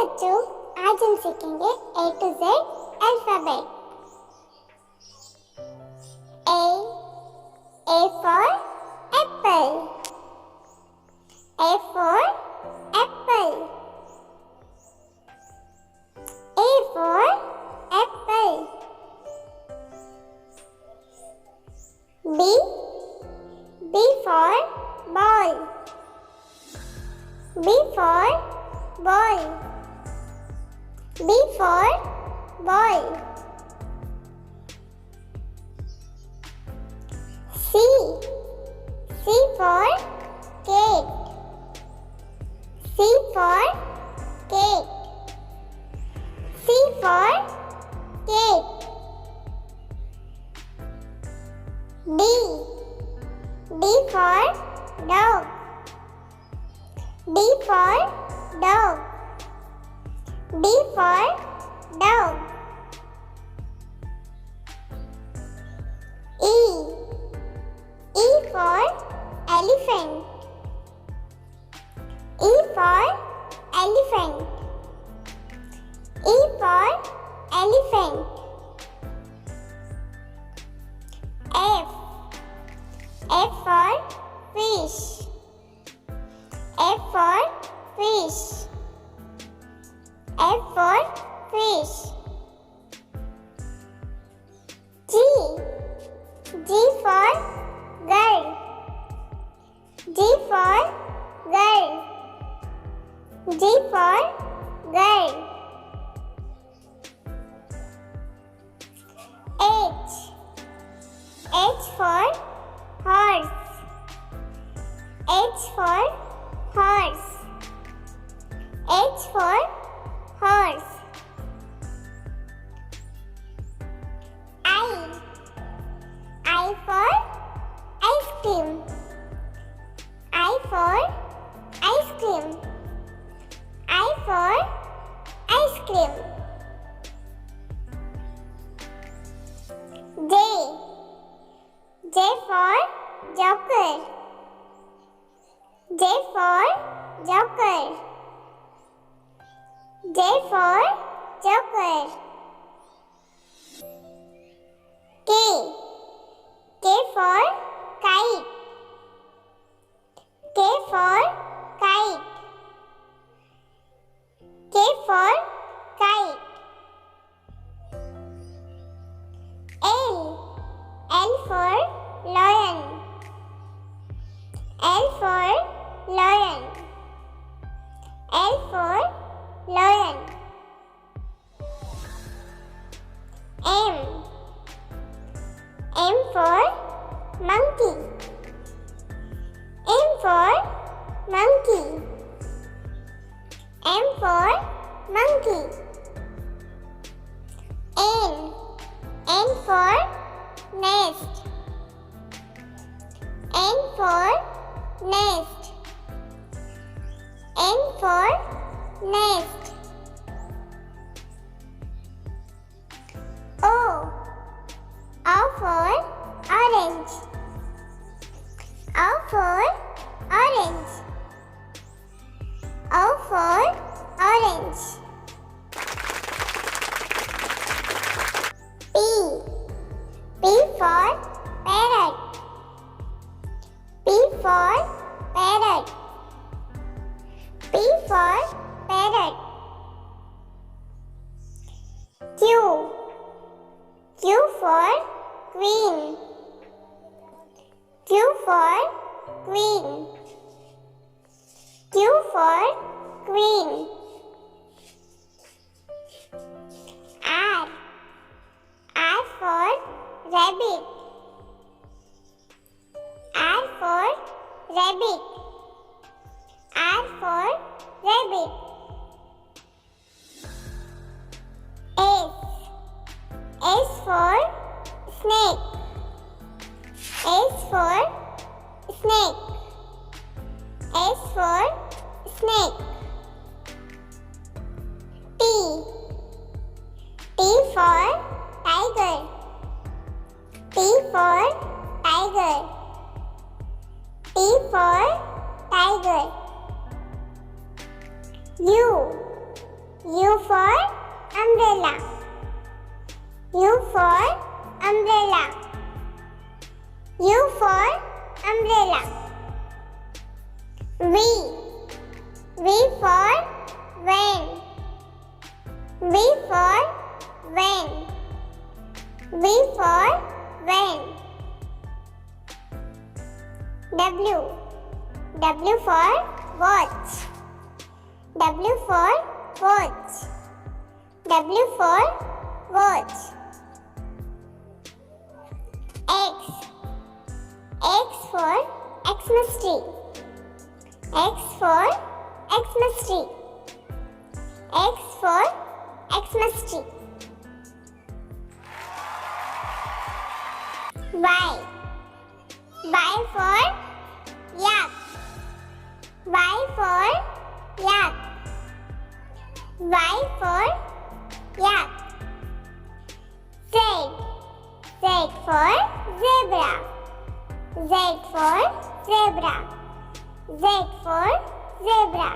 बच्चों, आज हम सीखेंगे A to Z alphabet. A for apple, A for apple, A for apple, B for ball, B for ball, B for ball, C for cake, C for cake, C for cake, D for dog, D for dog, D for dog, E for elephant, E for elephant, E for elephant, F for fish, F for fish, F for fish, G for girl, G for girl, G for girl, H for horse, H for horse, H for horse, I for ice cream, I for ice cream, I for ice cream, J for joker, J for joker, J for joker, K for kite, K for kite, K for kite, L for lion, L for lion, L for lion, M for monkey, M for monkey, M for monkey, N for nest, N for nest, N for nest, O for orange, O for orange, O for orange, P for parrot, P for parrot, P for parrot, Q for queen, Q for queen, Q for queen, R for rabbit, R for rabbit, R for rabbit, S for snake, S for snake, S for snake, T for tiger, T for tiger, T for tiger, U U for umbrella. U for umbrella. U for umbrella. V. V for van. V for van. V for van. W. W for watch. W for watch. W for watch. X. X for Xmas tree. X for Xmas tree. X for Xmas tree. Y. Y for yak. Y for yak. Y for yak. Z. Z for zebra. Z for zebra. Z for zebra.